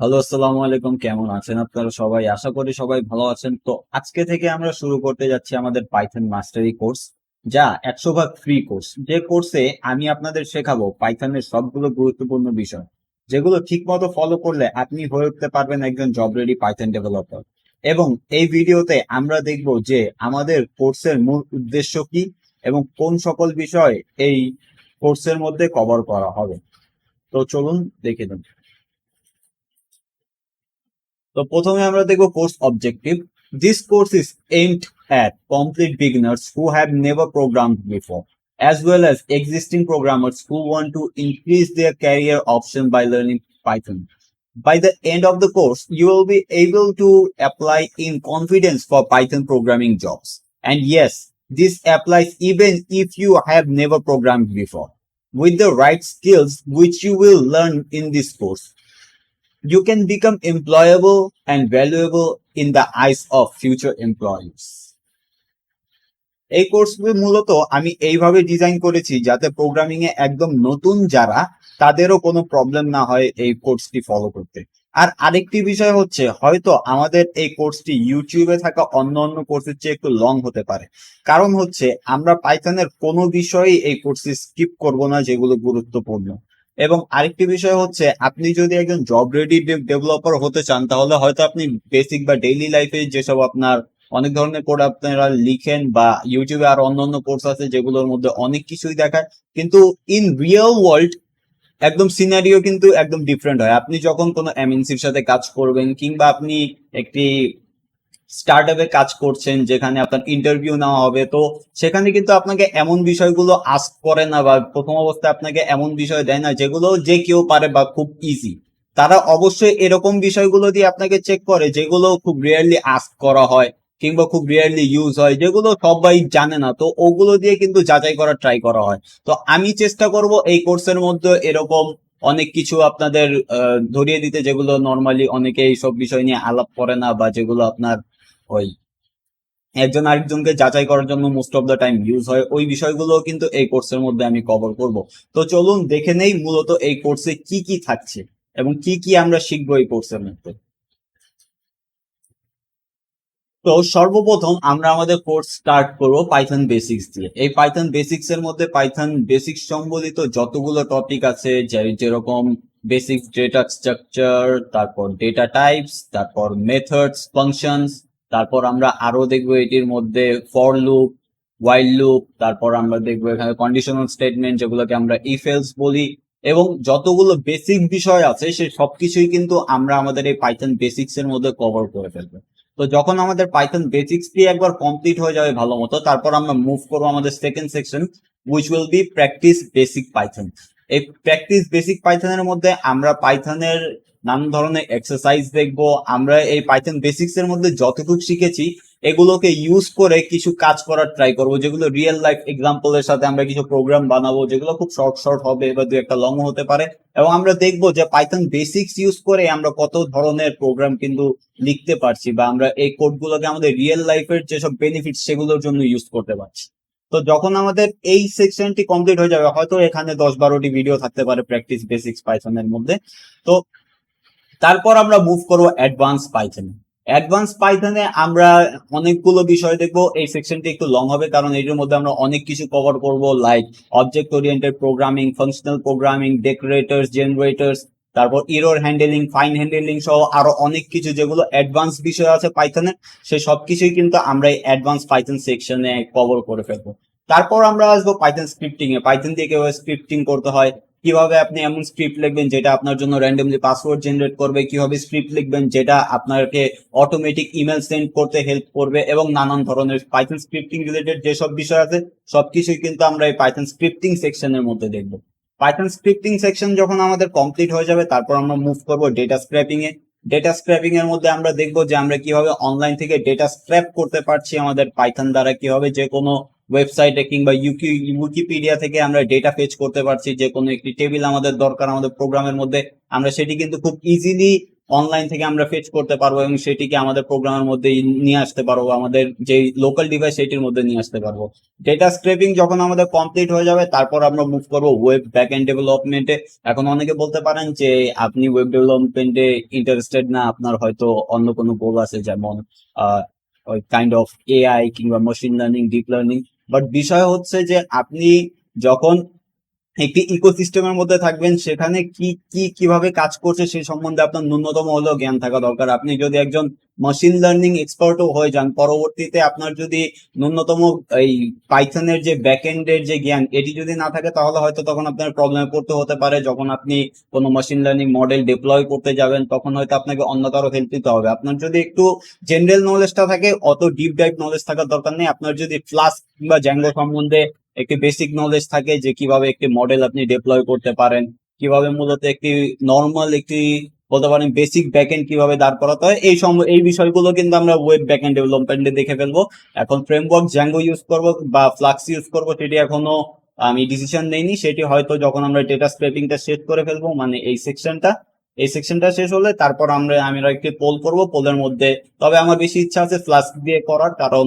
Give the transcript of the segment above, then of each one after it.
Hello, আসসালামু আলাইকুম। কেমন আছেন আপনারা সবাই? আশা করি সবাই ভালো আছেন। তো আজকে থেকে আমরা শুরু করতে যাচ্ছি আমাদের পাইথন মাস্টারি কোর্স, যা 100% ফ্রি কোর্স। যে কোর্সে আমি আপনাদের শেখাবো পাইথনের সবগুলো গুরুত্বপূর্ণ বিষয়, যেগুলো ঠিকমতো ফলো করলে আপনি হয়ে উঠতে পারবেন একজন জব রেডি পাইথন ডেভেলপার। এবং এই ভিডিওতে আমরা দেখব যে আমাদের কোর্সের মূল উদ্দেশ্য কি এবং কোন সকল বিষয় এই কোর্সের মধ্যে কভার করা হবে। তো চলুন দেখে নিন। তো প্রথমে আমরা দেখব course objective. This course is aimed at complete beginners who have never programmed before, as well as existing programmers who want to increase their career option by learning Python. By the end of the course, you will be able to apply in confidence for Python programming jobs. And yes, this applies even if you have never programmed before. With the right skills, which you will learn in this course, you can become employable and valuable in the eyes of future employees. এই কোর্সগুলো মূলত আমি এইভাবে design করেছি যাতে programming এ একদম নতুন যারা, তাদেরও কোনো প্রবলেম না হয় এই কোর্সটি ফলো করতে। আর আরেকটি বিষয় হচ্ছে, হয়তো আমাদের এই কোর্সটি ইউটিউবে থাকা অন্য অন্য কোর্সের চেয়ে একটু লং হতে পারে। কারণ হচ্ছে আমরা পাইথনের কোনো বিষয়ই এই কোর্সে স্কিপ করব না যেগুলো গুরুত্বপূর্ণ। এবং আরেকটি বিষয় হচ্ছে, আপনি যদি একজন জব রেডি ডেভেলপার হতে চান, তাহলে হয়তো আপনি বেসিক বা ডেইলি লাইফে যেসব আপনার অনেক ধরনের কোড আপনারা লিখেন, বা ইউটিউবে আর অন্যান্য কোর্স আছে যেগুলোর মধ্যে অনেক কিছুই দেখায়, কিন্তু ইন রিয়েল ওয়ার্ল্ড একদম সিনারিও কিন্তু একদম ডিফারেন্ট হয়। আপনি যখন কোনো এমএনসির সাথে কাজ করবেন, কিংবা আপনি একটি স্টার্ট আপে কাজ করছেন যেখানে আপনার ইন্টারভিউ নেওয়া হবে, তো সেখানে কিন্তু আপনাকে এমন বিষয়গুলো আস্ক করে না, বা প্রথম অবস্থায় আপনাকে এমন বিষয় দেয় না যেগুলো যে কেউ পারে বা খুব ইজি। তারা অবশ্যই এরকম বিষয়গুলো দিয়ে আপনাকে চেক করে যেগুলো খুব রিয়ারলি আস্ক করা হয়, কিংবা খুব রিয়ারলি ইউজ হয়, যেগুলো সবাই জানে না, তো ওগুলো দিয়ে কিন্তু যাচাই করার ট্রাই করা হয়। তো আমি চেষ্টা করব এই কোর্সের মধ্যে এরকম অনেক কিছু আপনাদের ধরিয়ে দিতে, যেগুলো নর্মালি অনেকে এইসব বিষয় নিয়ে আলাপ করে না, বা যেগুলো আপনার ওই একজন আরেকজনকে যাচাই করার জন্য most of the time use হয়, ওই বিষয়গুলো কিন্তু এই কোর্সের মধ্যে আমি কভার করব। তো চলুন দেখে নেই মূলত এই কোর্সে কি কি থাকছে এবং কি কি আমরা শিখবো এই কোর্সের মধ্যে। তো সর্বপ্রথম আমরা আমাদের কোর্স স্টার্ট করব পাইথন বেসিক্স দিয়ে। এই পাইথন বেসিক্স এর মধ্যে পাইথন বেসিক্স সম্বলিত যতগুলো টপিক আছে, যেরকম বেসিক্স ডেটা স্ট্রাকচার, তারপর ডেটা টাইপস, তারপর মেথডস, ফাংশনস, তারপর আমরা আরো দেখবো এটির মধ্যে ফর লুপ, ওয়াইল লুপ, তারপর আমরা দেখবো এখানে কন্ডিশনাল স্টেটমেন্ট যেগুলোকে আমরা ইফ এলস বলি, এবং যতগুলো বেসিক বিষয় আছে সে সবকিছুই কিন্তু আমরা আমাদের এই পাইথন বেসিক্স এর মধ্যে কভার করে ফেলবো। তো যখন আমাদের পাইথন বেসিক্স দিয়ে একবার কমপ্লিট হয়ে যাবে ভালো মতো, তারপর আমরা মুভ করবো আমাদের second section, which will be practice basic Python. এই প্র্যাকটিস বেসিক পাইথনের মধ্যে আমরা পাইথনের নানান ধরনের এক্সারসাইজ দেখবো। আমরা এই পাইথন বেসিক্স এর মধ্যে যতটুকু শিখেছি এগুলোকে ইউজ করে কিছু কাজ করার ট্রাই করবো, যেগুলো রিয়েল লাইফ এক্সাম্পলের সাথে আমরা কিছু প্রোগ্রাম বানাবো, যেগুলো খুব শর্ট শর্ট হবে বা দু একটা লং হতে পারে। এবং আমরা দেখবো যে পাইথন বেসিক্স ইউজ করে আমরা কত ধরনের প্রোগ্রাম কিন্তু লিখতে পারছি, বা আমরা এই কোডগুলোকে আমাদের রিয়েল লাইফের যেসব বেনিফিট সেগুলোর জন্য ইউজ করতে পারছি। তো যখন আমাদের এই সেকশনটি কমপ্লিট হয়ে যাবে, হয়তো এখানে 10-12টি ভিডিও থাকতে পারে প্র্যাকটিস বেসিক্স পাইথনের মধ্যে। তো তারপর আমরা মুভ করবো অ্যাডভান্স পাইথনে। অ্যাডভান্স পাইথনে আমরা অনেকগুলো বিষয় দেখবো। এই সেকশনটি একটু লং হবে কারণ এর মধ্যে আমরা অনেক কিছু কভার করব, like object oriented programming, functional programming, decorators, জেনারেটরস, তারপর এরর হ্যান্ডেলিং, ফাইন হ্যান্ডেলিং সহ আরো অনেক কিছু যেগুলো অ্যাডভান্স বিষয় আছে পাইথনে, সে সবকিছুই কিন্তু আমরা এই অ্যাডভান্স পাইথন সেকশনে কভার করে ফেলবো। তারপর আমরা আসবো পাইথন স্ক্রিপ্টিং এ। পাইথন দিয়ে কিভাবে স্ক্রিপ্টিং করতে হয়, কিভাবে আপনি এমন স্ক্রিপ্ট লিখবেন যেটা আপনার জন্য র্যান্ডমলি পাসওয়ার্ড জেনারেট করবে, কিভাবে স্ক্রিপ্ট লিখবেন যেটা আপনাকে অটোমেটিক ইমেল সেন্ড করতে হেল্প করবে, এবং নানান ধরনের পাইথন স্ক্রিপ্টিং রিলেটেড যেসব বিষয় আছে সবকিছুই কিন্তু আমরা এই পাইথন স্ক্রিপ্টিং সেকশনের মধ্যে দেখবো। পাইথন স্ক্রিপ্টিং সেকশন যখন আমাদের কমপ্লিট হয়ে যাবে, তারপর আমরা মুভ করবো ডেটা স্ক্র্যাপিং এ। ডেটা স্ক্র্যাপিং এর মধ্যে আমরা দেখবো যে আমরা কিভাবে অনলাইন থেকে ডেটা স্ক্র্যাপ করতে পারছি আমাদের পাইথন দ্বারা, কিভাবে যে কোনো ওয়েবসাইটে কিংবা উইকিপিডিয়া থেকে আমরা ডেটা ফেচ করতে পারছি। যে কোনো একটি টেবিল আমাদের দরকার আমাদের প্রোগ্রামের মধ্যে, আমরা সেটি কিন্তু খুব ইজিলি অনলাইন থেকে আমরা ফেচ করতে পারবো এবং সেটিকে আমাদের প্রোগ্রামের মধ্যে নিয়ে আসতে পারবো, আমাদের যে লোকাল ডিভাইস সেটির মধ্যে নিয়ে আসতে পারবো। ডেটা স্ক্রেপিং যখন আমাদের কমপ্লিট হয়ে যাবে তারপর আমরা মুভ করবো ওয়েব ব্যাকএন্ড ডেভেলপমেন্টে। এখন অনেকে বলতে পারেন যে আপনি ওয়েব ডেভেলপমেন্টে ইন্টারেস্টেড না, আপনার হয়তো অন্য কোনো গোল আছে, যেমন ওই কাইন্ড অফ এআই কিংবা machine learning, deep learning. But বিষয় হচ্ছে যে আপনি যখন একটি ইকোসিস্টেমের মধ্যে থাকবেন, সেখানে কি কি কিভাবে কাজ করছে সেই সম্বন্ধে আপনার ন্যূনতম হলেও জ্ঞান থাকা দরকার। আপনি যদি একজন মেশিন লার্নিং এক্সপার্টও হয়ে যান, পরবর্তীতে আপনার যদি ন্যূনতম এই পাইথনের যে ব্যাকএন্ডের যে জ্ঞান এটি যদি না থাকে, তাহলে হয়তো তখন আপনার প্রবলেমে পড়তে হতে পারে। যখন আপনি কোনো মেশিন লার্নিং মডেল ডিপ্লয় করতে যাবেন, তখন হয়তো আপনাকে অন্য কারো হেল্প নিতে হবে। আপনার যদি একটু জেনারেল নলেজটা থাকে, অত ডিপ ডাইভ নলেজ থাকার দরকার নেই। আপনার যদি ফ্লাস্ক কিংবা জ্যাঙ্গো সম্বন্ধে একটি বেসিক নলেজ থাকে যে কিভাবে একটি মডেল আপনি ডিপ্লয় করতে পারেন, কিভাবে মূলত একটি নর্মাল একটি বলতে পারেন বেসিক ব্যাকএন্ড কিভাবে দাঁড় করাতে হয়, এই বিষয়গুলো কিন্তু আমরা ওয়েব ব্যাকএন্ড ডেভেলপমেন্টে দেখে ফেলবো। এখন ফ্রেমওয়ার্ক জ্যাঙ্গো ইউজ করব বা ফ্লাক্স ইউজ করব সেটি এখনো আমি ডিসিশন নেইনি। সেটি হয়তো যখন আমরা ডেটা স্ক্রেপিংটা শেষ করে ফেলবো, মানে এই সেকশনটা শেষ হলে তারপর আমরা একটি পোল করব, পোলের মধ্যে। তবে আমার বেশি ইচ্ছা আছে ফ্লাস্ক দিয়ে করার, কারণ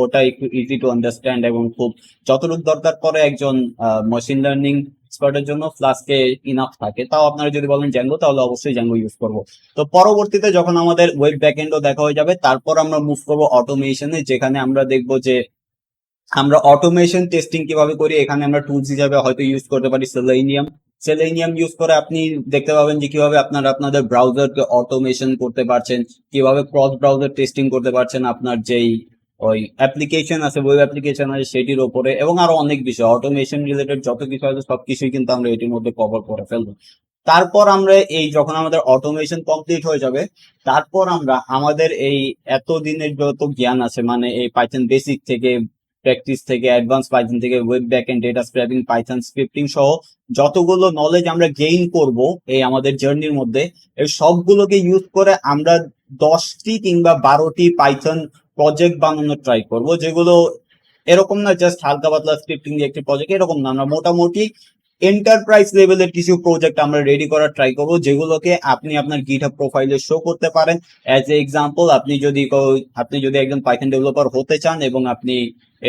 ওটা একটু ইজি টু আন্ডারস্ট্যান্ড এবং খুব যতটুকু দরকার পড়ে একজন মেশিন লার্নিং এক্সপার্টের জন্য ফ্লাস্কে ইনাফ থাকে। তাও আপনারা যদি বলেন জ্যাঙ্গো, তাহলে অবশ্যই জ্যাঙ্গো ইউজ করব। তো পরবর্তীতে যখন আমাদের ওয়েব ব্যাকএন্ডও দেখা হয়ে যাবে, তারপর আমরা মুভ করবো অটোমেশনে, যেখানে আমরা দেখবো যে আমরা অটোমেশন টেস্টিং কিভাবে করি। এখানে আমরা টুলস হিসাবে হয়তো ইউজ করতে পারি সেলেনিয়াম ইউজ করে আপনি দেখতে পাবেন যে কিভাবে আপনারা আপনাদের ব্রাউজারকে অটোমেশন করতে পারছেন, কিভাবে ক্রস ব্রাউজার টেস্টিং করতে পারছেন আপনার যেই ওই অ্যাপ্লিকেশন আছে, ওয়েব অ্যাপ্লিকেশন আছে সেটির উপরে, এবং আরো অনেক বিষয় অটোমেশন রিলেটেড যত কিছু আছে সবকিছুই কিন্তু আমরা এটির মধ্যে কভার করে ফেলবো। তারপর আমরা যখন আমাদের অটোমেশন কমপ্লিট হয়ে যাবে, তারপর আমরা আমাদের এই এতদিনের যত জ্ঞান আছে, মানে এই পাইথন বেসিক থেকে প্র্যাকটিস থেকে অ্যাডভান্স পাইথন থেকে web backend data scraping Python scripting সহ যতগুলো নলেজ আমরা গেইন করব এই আমাদের জার্নির মধ্যে, এই সবগুলোকে ইউজ করে আমরা 10টি কিংবা 12টি পাইথন প্রজেক্ট বানানোর ট্রাই করব, যেগুলো এরকম না জাস্ট হালকা পাতলা স্ক্রিপ্টিং দিয়ে একটি প্রজেক্ট, এরকম না, আমরা মোটামুটি এন্টারপ্রাইজ লেভেলের কিছু প্রজেক্ট আমরা রেডি করার ট্রাই করব, যেগুলোকে আপনি আপনার গিটহাব প্রোফাইলে শো করতে পারেন। অ্যাজ এ এক্সাম্পল, আপনি যদি একজন পাইথন ডেভেলপার হতে চান এবং আপনি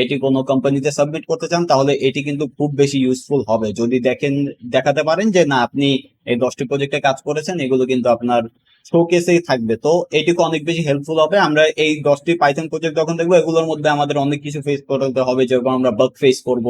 এটি কোনো কোম্পানিতে সাবমিট করতে চান, তাহলে এটি কিন্তু খুব বেশি ইউজফুল হবে যদি দেখাতে পারেন যে না, আপনি এই 10টি প্রজেক্টে কাজ করেছেন, এগুলো কিন্তু আপনার শোকেসেই থাকবে। তো এটিকে অনেক বেশি হেল্পফুল হবে। আমরা এই 10টি পাইথন প্রজেক্ট যখন দেখবো, এগুলোর মধ্যে আমাদের অনেক কিছু ফেস করতে হবে, যেরকম আমরা বাগ ফেস করব,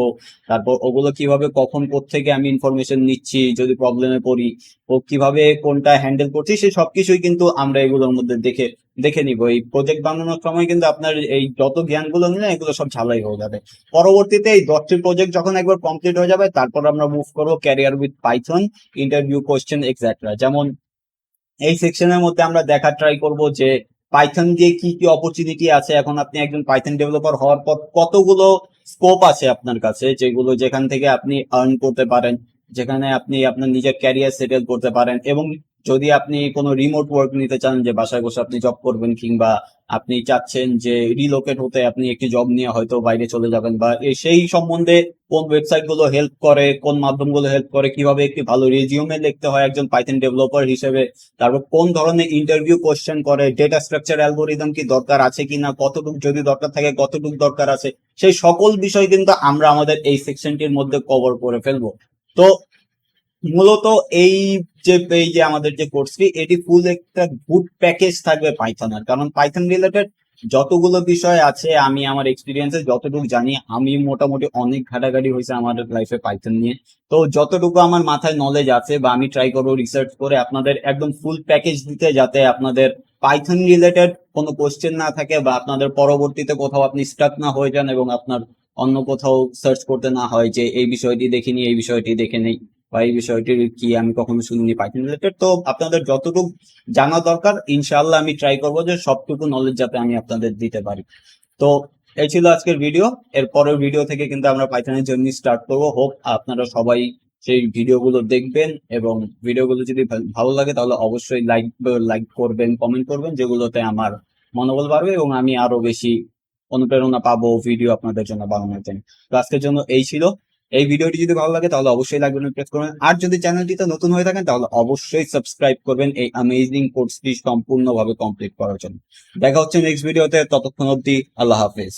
তারপর ওগুলো কিভাবে কখন কোত্থেকে আমি ইনফরমেশন নিচ্ছি যদি প্রবলেমে পড়ি, ও কিভাবে কোনটা হ্যান্ডেল করছি, সেই সবকিছুই কিন্তু আমরা এগুলোর মধ্যে দেখে দেখে নিব। এই প্রজেক্ট বানানোর সময় কিন্তু আপনার এই যত জ্ঞানগুলো নিলেন এগুলো সব ঝালাই হয়ে যাবে। পরবর্তীতে এই 10টি প্রজেক্ট যখন একবার কমপ্লিট হয়ে যাবে, তারপর আমরা মুভ করবো career with Python, interview question etcetera. যেমন এই সেকশনের মধ্যে আমরা দেখার ট্রাই করব যে পাইথন দিয়ে কি কি অপরচুনিটি আছে। এখন আপনি একজন পাইথন ডেভেলপার হওয়ার পর কতগুলো স্কোপ আছে আপনার কাছে, যেখান থেকে আপনি আর্ন করতে পারেন, যেখানে আপনি আপনার নিজের ক্যারিয়ার সেটেল করতে পারেন। এবং যদি আপনি কোনো রিমোট ওয়ার্ক নিতে চান, যে বাসায় বসে আপনি জব করবেন, কিংবা আপনি চাচ্ছেন যে রিলোকেট হতে, আপনি একটি জব নিয়ে হয়তো বাইরে চলে যাবেন, বা সেই সম্বন্ধে কোন ওয়েবসাইট গুলো হেল্প করে, কোন মাধ্যমগুলো হেল্প করে, কিভাবে একটি ভালো রেজিউমে লিখতে হয় একজন পাইথন ডেভেলপার হিসেবে, তারপর কোন ধরনের ইন্টারভিউ কোশ্চেন করে, ডেটা স্ট্রাকচার অ্যালগোরিদম কি দরকার আছে কিনা, কতটুকু যদি দরকার থাকে কতটুকু দরকার আছে, সেই সকল বিষয় কিন্তু আমরা আমাদের এই সেকশনটির মধ্যে কভার করে ফেলবো। তো মূলত এই যে আমাদের যে কোর্সটি, এটি ফুল একটা গুড প্যাকেজ থাকবে পাইথনের, কারণ পাইথন রিলেটেড যতগুলো বিষয় আছে আমি আমার এক্সপিরিয়েন্সে যতটুকু জানি, আমি মোটামুটি অনেক ঘাটাঘাটি হয়েছে আমার লাইফে পাইথন নিয়ে। তো যতটুকু আমার মাথায় নলেজ আছে, বা আমি ট্রাই করবো রিসার্চ করে আপনাদের একদম ফুল প্যাকেজ দিতে, যাতে আপনাদের পাইথন রিলেটেড কোনো কোশ্চেন না থাকে, বা আপনাদের পরবর্তীতে কোথাও আপনি স্টাক না হয়ে যান এবং আপনার অন্য কোথাও সার্চ করতে না হয় যে এই বিষয়টি দেখিনি, এই বিষয়টি দেখে নেই, বা এই বিষয়টির কি আমি কখনো শুনিনি পাইথন রিলেটেড। তো আপনাদের যতটুকু জানা দরকার ইনশাআল্লাহ আমি ট্রাই করবো যে সবটুকু নলেজ যাতে আমি আপনাদের দিতে পারি। তো এই ছিল আজকের ভিডিও। এর পরের ভিডিও থেকে কিন্তু আমরা পাইথনের জার্নি স্টার্ট করবো। হোপ আপনারা সবাই সেই ভিডিওগুলো দেখবেন, এবং ভিডিওগুলো যদি ভালো লাগে তাহলে অবশ্যই লাইক করবেন, কমেন্ট করবেন, যেগুলোতে আমার মনোবল বাড়বে এবং আমি আরো বেশি অনুপ্রেরণা পাবো ভিডিও আপনাদের জন্য বানানোর জন্য। তো আজকের জন্য এই ছিল। এই ভিডিওটি যদি ভালো লাগে তাহলে অবশ্যই লাইক বাটন প্রেস করবেন, আর যদি চ্যানেলটিতে নতুন হয়ে থাকেন তাহলে অবশ্যই সাবস্ক্রাইব করবেন এই অ্যামেজিং কোর্সটি সম্পূর্ণভাবে কমপ্লিট করার জন্য। দেখা হচ্ছে নেক্সট ভিডিওতে, ততক্ষণ অবধি আল্লাহ হাফেজ।